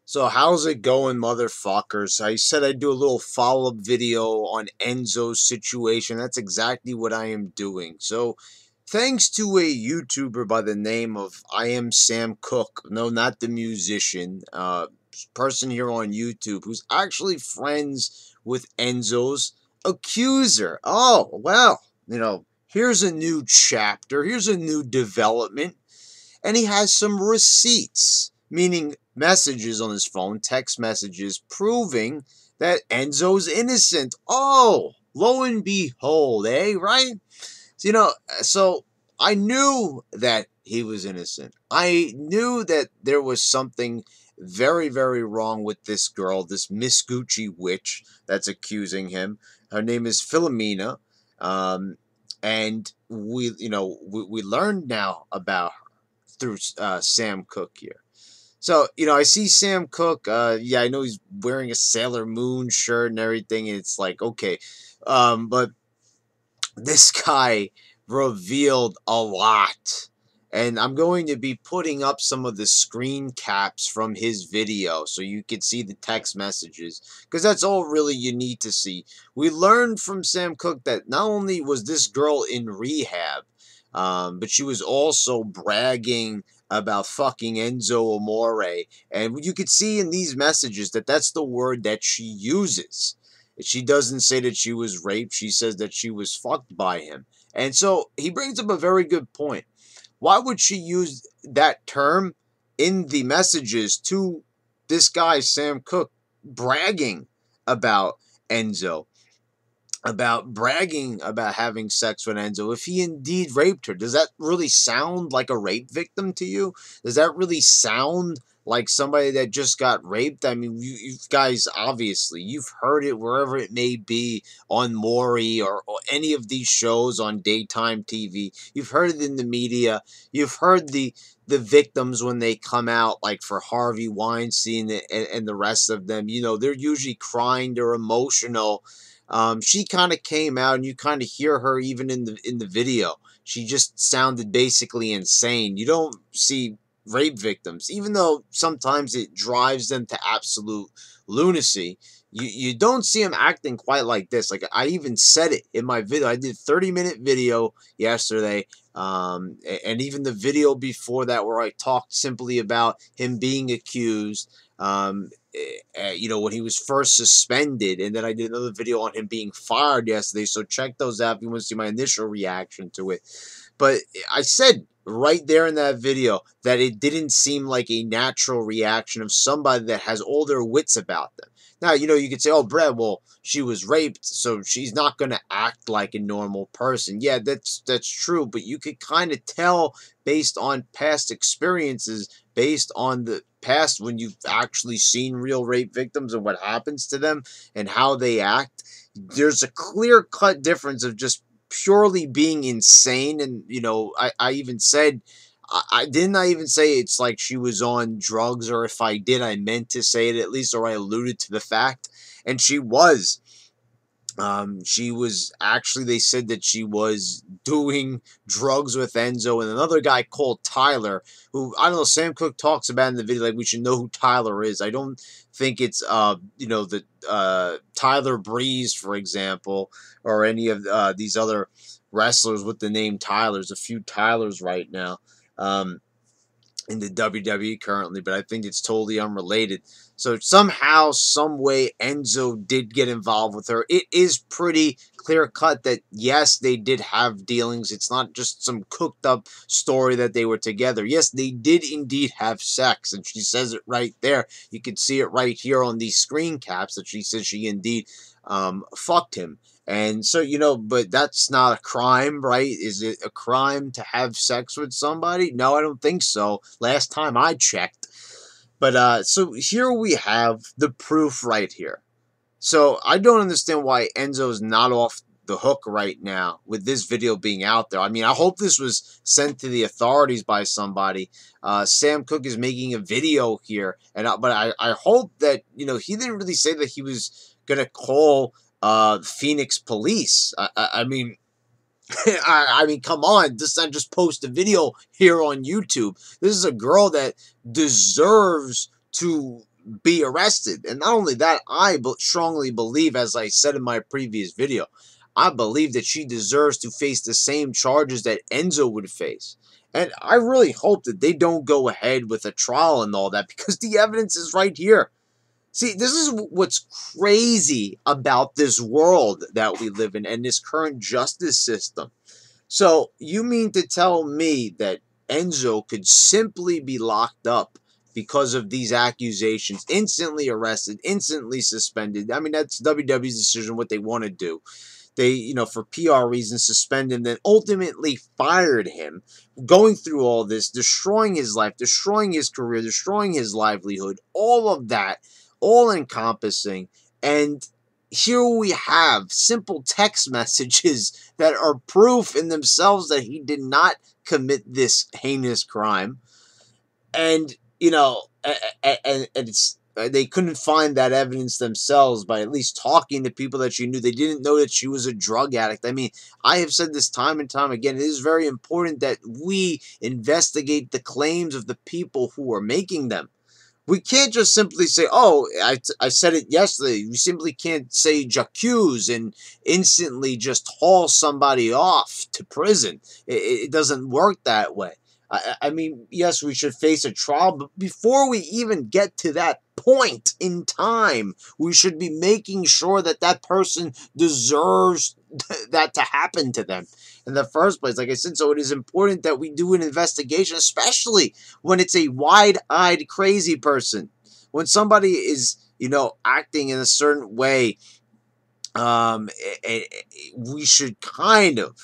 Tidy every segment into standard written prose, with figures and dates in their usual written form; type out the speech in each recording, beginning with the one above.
So how's it going, motherfuckers? I said I'd do a little follow-up video on Enzo's situation. That's exactly what I am doing. So thanks to a YouTuber by the name of Iamsamcook, no, not the musician, person here on YouTube who's actually friends with Enzo's accuser. Oh, well, here's a new chapter. Here's a new development, and he has some receipts, meaning messages on his phone, text messages proving that Enzo's innocent. Oh, lo and behold, eh? Right? So I knew that he was innocent. I knew that there was something very, very wrong with this girl, this Miss Gucci witch that's accusing him. Her name is Philomena. Um, and we learned now about her through Sam Cook here. So, I see Sam Cook. Yeah, I know he's wearing a Sailor Moon shirt and everything. And it's like, okay. But this guy revealed a lot. And I'm going to be putting up some of the screen caps from his video so you can see the text messages, because that's all really you need to see. We learned from Sam Cook that not only was this girl in rehab, but she was also bragging about fucking Enzo Amore. And you could see in these messages that that's the word that she uses. She doesn't say that she was raped. She says that she was fucked by him. And so he brings up a very good point. Why would she use that term in the messages to this guy, Sam Cook, bragging about Enzo? About bragging about having sex with Enzo if he indeed raped her. Does that really sound like a rape victim to you? Does that really sound like somebody that just got raped? I mean, you guys, obviously, you've heard it wherever it may be on Maury or any of these shows on daytime TV. You've heard it in the media. You've heard the victims when they come out, like for Harvey Weinstein and the rest of them. They're usually crying, they're emotional. She kind of came out, and you kind of hear her even in the video. She just sounded basically insane. You don't see rape victims, even though sometimes it drives them to absolute lunacy. You don't see them acting quite like this. Like, I even said it in my video. I did a 30-minute video yesterday, and even the video before that where I talked simply about him being accused. When he was first suspended, and then I did another video on him being fired yesterday. So check those out if you want to see my initial reaction to it. But I said right there in that video that it didn't seem like a natural reaction of somebody that has all their wits about them. Now, you could say, oh, Brett, well, she was raped, so she's not going to act like a normal person. Yeah, that's true, but you could kind of tell based on past experiences, based on the past when you've actually seen real rape victims and what happens to them and how they act. There's a clear-cut difference of just purely being insane. And, I even said, I didn't I even say it's like she was on drugs, or if I did, I meant to say it at least, or I alluded to the fact. And she was. She was actually, they said that she was doing drugs with Enzo and another guy called Tyler, who, I don't know, Sam Cook talks about in the video, like we should know who Tyler is. I don't think it's, the Tyler Breeze, for example, or any of these other wrestlers with the name Tyler. There's a few Tylers right now. In the WWE currently, but I think it's totally unrelated. So somehow, some way, Enzo did get involved with her. It is pretty clear cut that yes, they did have dealings. It's not just some cooked up story that they were together. Yes, they did indeed have sex, and she says it right there. You can see it right here on these screen caps that she says she indeed fucked him. And so, but that's not a crime, right? Is it a crime to have sex with somebody? No, I don't think so. Last time I checked. But so here we have the proof right here. So I don't understand why Enzo's not off the hook right now with this video being out there. I mean, I hope this was sent to the authorities by somebody. Sam Cook is making a video here, but I hope that, he didn't really say that he was going to call Phoenix police. I mean, I mean, come on, just post a video here on YouTube. This is a girl that deserves to be arrested. And not only that, I strongly believe, as I said in my previous video, I believe that she deserves to face the same charges that Enzo would face. And I really hope that they don't go ahead with a trial and all that, because the evidence is right here. See, this is what's crazy about this world that we live in and this current justice system. So, you mean to tell me that Enzo could simply be locked up because of these accusations, instantly arrested, instantly suspended? I mean, that's WWE's decision, what they want to do. They, for PR reasons, suspend him, then ultimately fired him, going through all this, destroying his life, destroying his career, destroying his livelihood, all of that, all encompassing. And here we have simple text messages that are proof in themselves that he did not commit this heinous crime. And and it's they couldn't find that evidence themselves by at least talking to people that she knew. They didn't know that she was a drug addict. I mean, I have said this time and time again. It is very important that we investigate the claims of the people who are making them. We can't just simply say, oh, I said it yesterday. We simply can't say j'accuse and instantly just haul somebody off to prison. It doesn't work that way. I mean, yes, we should face a trial, but before we even get to that point in time, we should be making sure that that person deserves that to happen to them in the first place. Like I said, so it is important that we do an investigation, especially when it's a wide-eyed crazy person. When somebody is, acting in a certain way, um, we should kind of.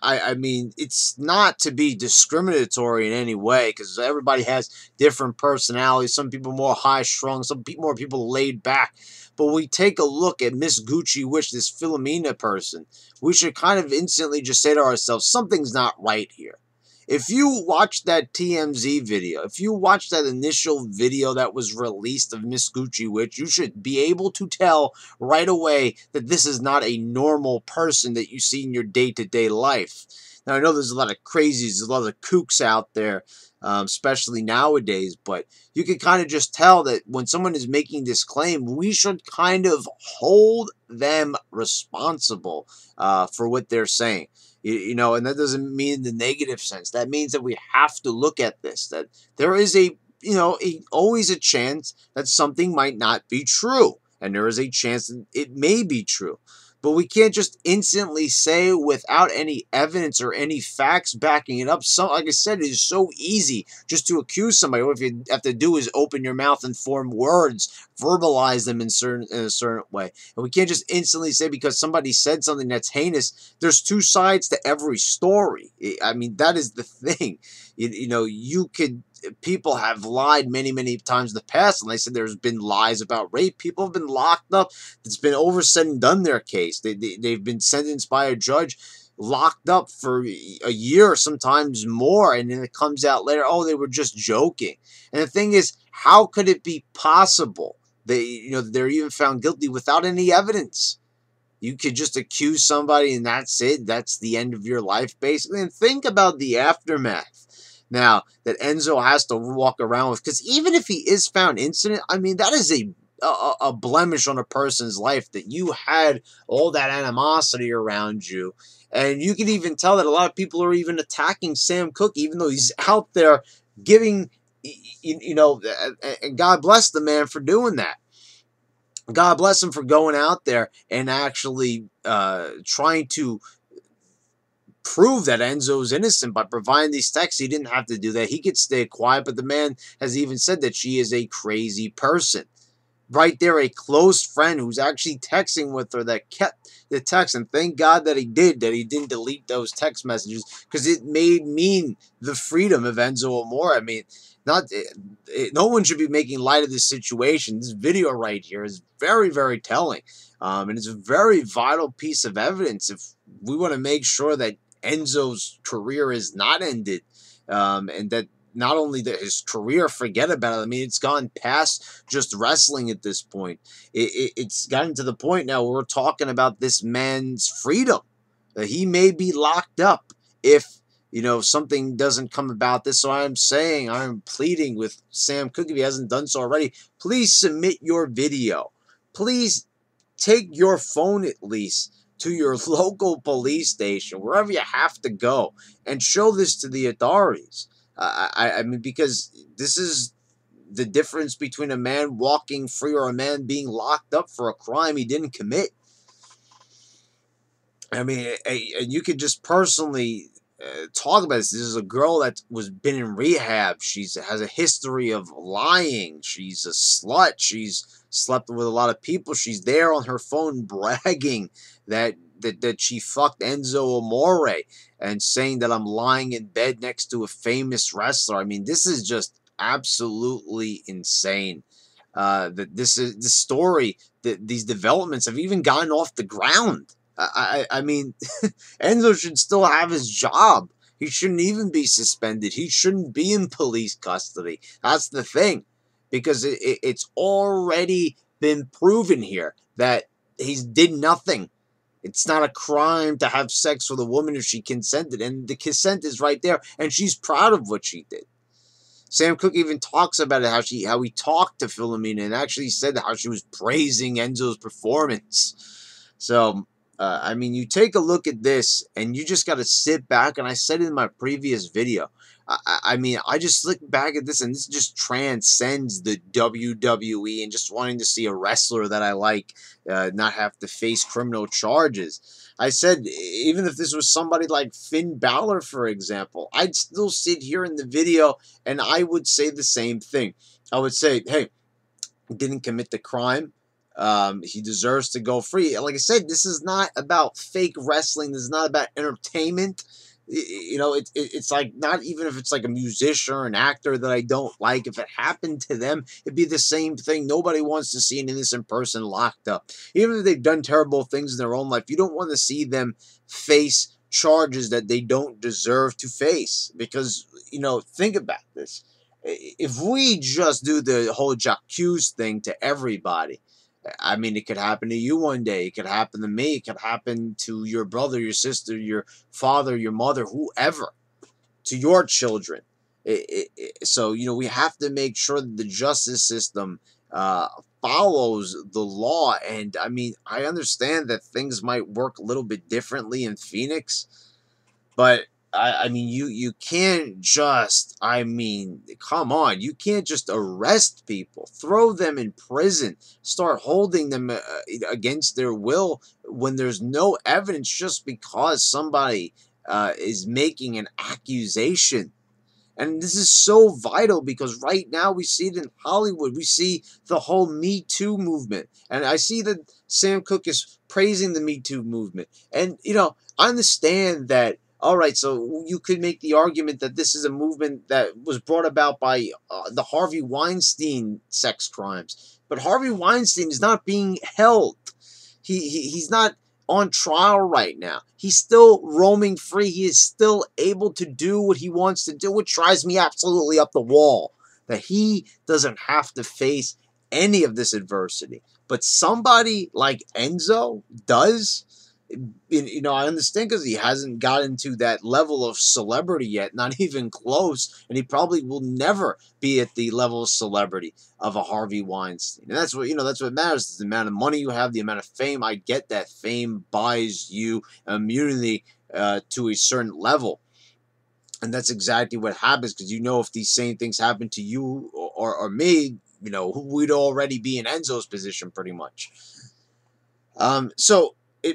I mean, it's not to be discriminatory in any way, because everybody has different personalities. Some people more high strung, some more people laid back. But when we take a look at Miss Gucci Witch, this Philomena person, we should kind of instantly just say to ourselves, something's not right here. If you watch that TMZ video, if you watch that initial video that was released of Miss Gucci Witch, you should be able to tell right away that this is not a normal person that you see in your day-to-day life. Now, I know there's a lot of crazies, there's a lot of kooks out there, especially nowadays, but you can kind of just tell that when someone is making this claim, we should kind of hold them responsible for what they're saying. And that doesn't mean the negative sense. That means that we have to look at this, that there is always a chance that something might not be true. And there is a chance that it may be true. But we can't just instantly say without any evidence or any facts backing it up. So, like I said, it is so easy just to accuse somebody. What you have to do is open your mouth and form words, verbalize them in a certain way. And we can't just instantly say because somebody said something that's heinous. There's two sides to every story. I mean, that is the thing. People have lied many, many times in the past, and they said there's been lies about rape. People have been locked up. It's been over said and done their case. They've been sentenced by a judge, locked up for a year, sometimes more, and then it comes out later, oh, they were just joking. And the thing is, how could it be possible that they're even found guilty without any evidence? You could just accuse somebody and that's it. That's the end of your life, basically. And think about the aftermath now that Enzo has to walk around with. Because even if he is found innocent, I mean, that is a blemish on a person's life, that you had all that animosity around you. And you can even tell that a lot of people are even attacking Sam Cooke, even though he's out there giving, and God bless the man for doing that. God bless him for going out there and actually trying to prove that Enzo's innocent by providing these texts. He didn't have to do that. He could stay quiet, but the man has even said that she is a crazy person. Right there, a close friend who's actually texting with her that kept the text, and thank God that he didn't delete those text messages, because it may mean the freedom of Enzo Amore. I mean, no one should be making light of this situation. This video right here is very, very telling, and it's a very vital piece of evidence if we want to make sure that Enzo's career is not ended, and that not only that his career, forget about it. I mean, it's gone past just wrestling at this point. It's gotten to the point now where we're talking about this man's freedom. That he may be locked up if something doesn't come about this. So I'm pleading with Sam Cooke, if he hasn't done so already, please submit your video. Please take your phone at least to your local police station, wherever you have to go, and show this to the authorities. I mean, because this is the difference between a man walking free or a man being locked up for a crime he didn't commit. I mean, and you could just personally talk about this. This is a girl that was been in rehab. She's has a history of lying. She's a slut. She's slept with a lot of people. She's there on her phone bragging that she fucked Enzo Amore and saying that I'm lying in bed next to a famous wrestler. I mean, this is just absolutely insane. That this story, that these developments have even gotten off the ground. I mean, Enzo should still have his job. He shouldn't even be suspended. He shouldn't be in police custody. That's the thing, because it's already been proven here that he's did nothing. It's not a crime to have sex with a woman if she consented, and the consent is right there, and she's proud of what she did. Sam Cooke even talks about it, how he talked to Philomena and actually said how she was praising Enzo's performance. So, I mean, you take a look at this and you just got to sit back. And I said it in my previous video. I mean, I just look back at this and this just transcends the WWE and just wanting to see a wrestler that I like not have to face criminal charges. I said, even if this was somebody like Finn Balor, for example, I'd still sit here in the video and I would say the same thing. I would say, hey, didn't commit the crime. He deserves to go free. Like I said, this is not about fake wrestling. This is not about entertainment. It's like, not even if it's like a musician or an actor that I don't like. If it happened to them, it'd be the same thing. Nobody wants to see an innocent person locked up. Even if they've done terrible things in their own life, you don't want to see them face charges that they don't deserve to face. Because, think about this. If we just do the whole J'accuse thing to everybody, I mean, it could happen to you one day. It could happen to me. It could happen to your brother, your sister, your father, your mother, whoever, to your children. So, we have to make sure that the justice system follows the law. And, I mean, I understand that things might work a little bit differently in Phoenix, but I mean, you can't just, I mean, come on, you can't just arrest people, throw them in prison, start holding them against their will when there's no evidence just because somebody is making an accusation. And this is so vital because right now we see it in Hollywood. We see the whole Me Too movement. And I see that Sam Cooke is praising the Me Too movement. And, I understand that, all right, so you could make the argument that this is a movement that was brought about by the Harvey Weinstein sex crimes. But Harvey Weinstein is not being held. He's not on trial right now. He's still roaming free. He is still able to do what he wants to do, which drives me absolutely up the wall. That he doesn't have to face any of this adversity. But somebody like Enzo does. I understand because he hasn't gotten to that level of celebrity yet, not even close, and he probably will never be at the level of celebrity of a Harvey Weinstein. And that's what matters, is the amount of money you have, the amount of fame. I get that fame buys you immunity to a certain level. And that's exactly what happens, because if these same things happen to you or me, we'd already be in Enzo's position pretty much.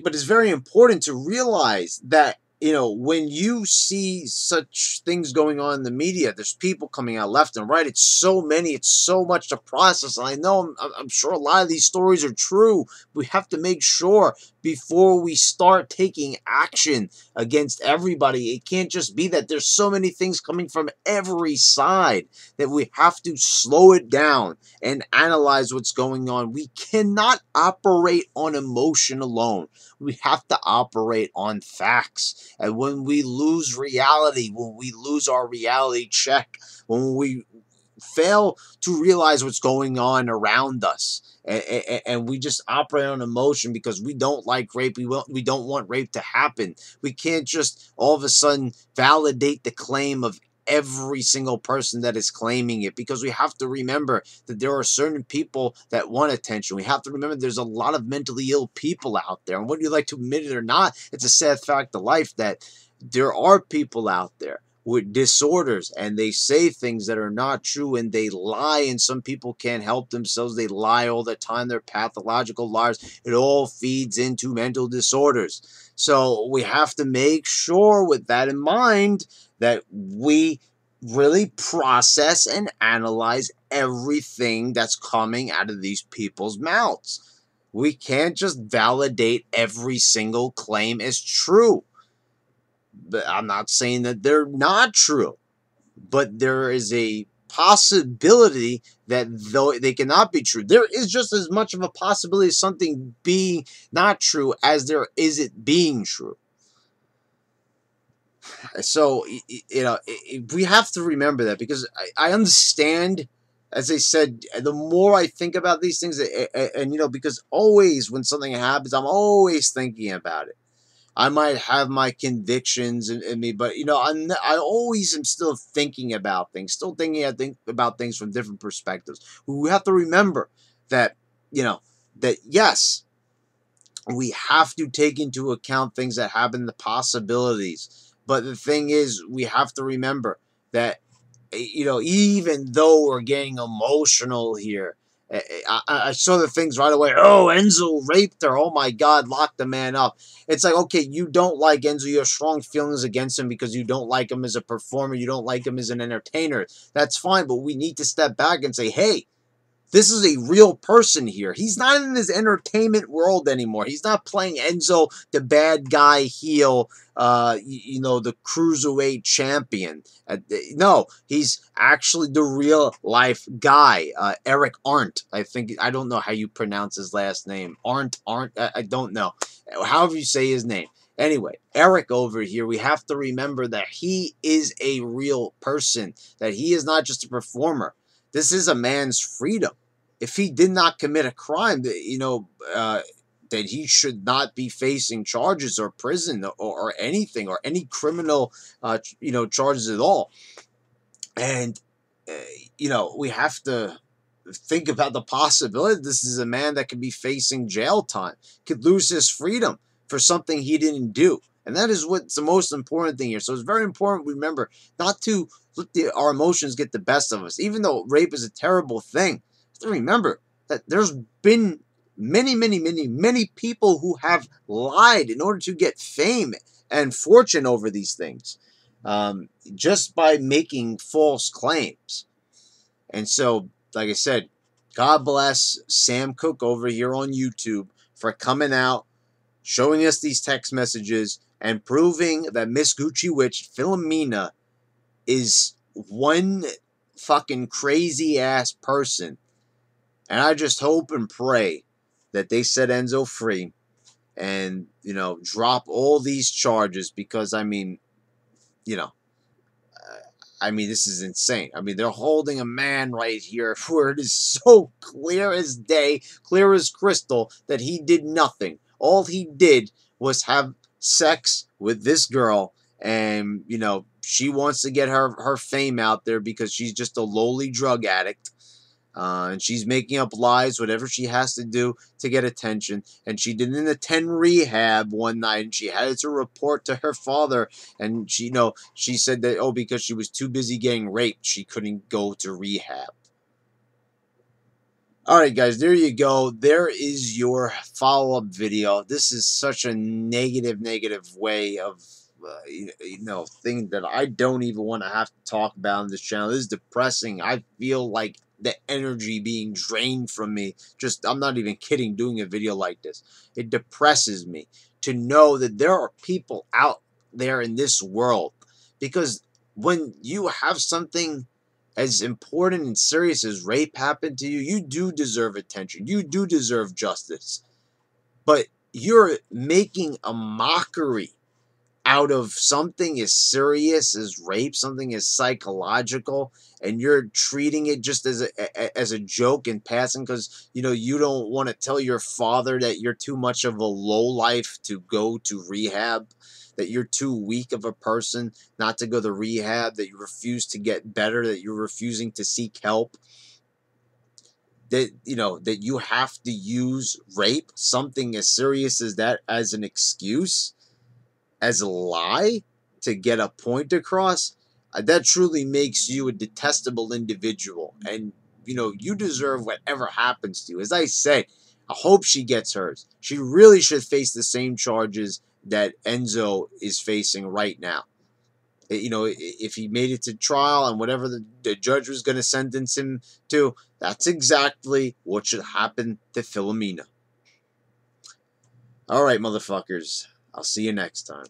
But it's very important to realize that, when you see such things going on in the media, there's people coming out left and right. It's so many, it's so much to process. And I know, I'm sure a lot of these stories are true. We have to make sure before we start taking action against everybody. It can't just be that there's so many things coming from every side that we have to slow it down and analyze what's going on. We cannot operate on emotion alone. We have to operate on facts. And when we lose reality, when we lose our reality check, when we fail to realize what's going on around us. And we just operate on emotion because we don't like rape. We don't want rape to happen. We can't just all of a sudden validate the claim of every single person that is claiming it, because we have to remember that there are certain people that want attention. We have to remember there's a lot of mentally ill people out there. And whether you like to admit it or not, it's a sad fact of life that there are people out there with disorders, and they say things that are not true, and they lie, and some people can't help themselves. They lie all the time. They're pathological liars. It all feeds into mental disorders. So we have to make sure, with that in mind, that we really process and analyze everything that's coming out of these people's mouths. We can't just validate every single claim as true. But I'm not saying that they're not true, but there is a possibility that though they cannot be true, there is just as much of a possibility of something being not true as there is it being true. So, we have to remember that, because I understand, as I said, the more I think about these things, and because always when something happens, I'm always thinking about it. I might have my convictions in me, but I always am still thinking about things, I think about things from different perspectives. We have to remember that, that yes, we have to take into account things that happen, the possibilities. But the thing is, we have to remember that, even though we're getting emotional here, I saw the things right away. Oh, Enzo raped her. Oh my God, lock the man up. It's like, okay, you don't like Enzo. You have strong feelings against him because you don't like him as a performer. You don't like him as an entertainer. That's fine, but we need to step back and say, hey, this is a real person here. He's not in this entertainment world anymore. He's not playing Enzo, the bad guy heel, the cruiserweight champion. No, he's actually the real life guy. Eric Arndt, I think. I don't know how you pronounce his last name. Arndt. I don't know. However you say his name. Anyway, Eric over here, we have to remember that he is a real person, that he is not just a performer. This is a man's freedom. If he did not commit a crime, that he should not be facing charges or prison or anything, or any criminal, charges at all. And, we have to think about the possibility this is a man that could be facing jail time, could lose his freedom for something he didn't do. And that is what's the most important thing here. So it's very important we remember not to let our emotions get the best of us. Even though rape is a terrible thing, you have to remember that there's been many, many, many, many people who have lied in order to get fame and fortune over these things, just by making false claims. And so, like I said, God bless Sam Cook over here on YouTube for coming out, showing us these text messages, and proving that Miss Gucci Witch, Philomena, is one fucking crazy ass person. And I just hope and pray that they set Enzo free and, drop all these charges, because, this is insane. They're holding a man right here where it is so clear as day, clear as crystal, that he did nothing. All he did was have sex with this girl, and, she wants to get her fame out there because she's just a lowly drug addict. And she's making up lies, whatever she has to do to get attention. And she didn't attend rehab one night, and she had to report to her father. And she said that, because she was too busy getting raped, she couldn't go to rehab. Alright, guys, there you go. There is your follow-up video. This is such a negative way of, thing that I don't even want to have to talk about on this channel. This is depressing. I feel like the energy being drained from me. I'm not even kidding, doing a video like this. It depresses me to know that there are people out there in this world. Because when you have something as important and serious as rape happen to you, you do deserve attention. You do deserve justice. But you're making a mockery out of something as serious as rape, something as psychological, and you're treating it just as a joke in passing because you don't want to tell your father that you're too much of a lowlife to go to rehab, that you're too weak of a person not to go to rehab, that you refuse to get better, that you're refusing to seek help, that you have to use rape, something as serious as that, as an excuse, as a lie to get a point across. That truly makes you a detestable individual, and you deserve whatever happens to you. As I said, I hope she gets hers. She really should face the same charges that Enzo is facing right now. If he made it to trial and whatever the judge was going to sentence him to, that's exactly what should happen to Philomena. All right, motherfuckers. I'll see you next time.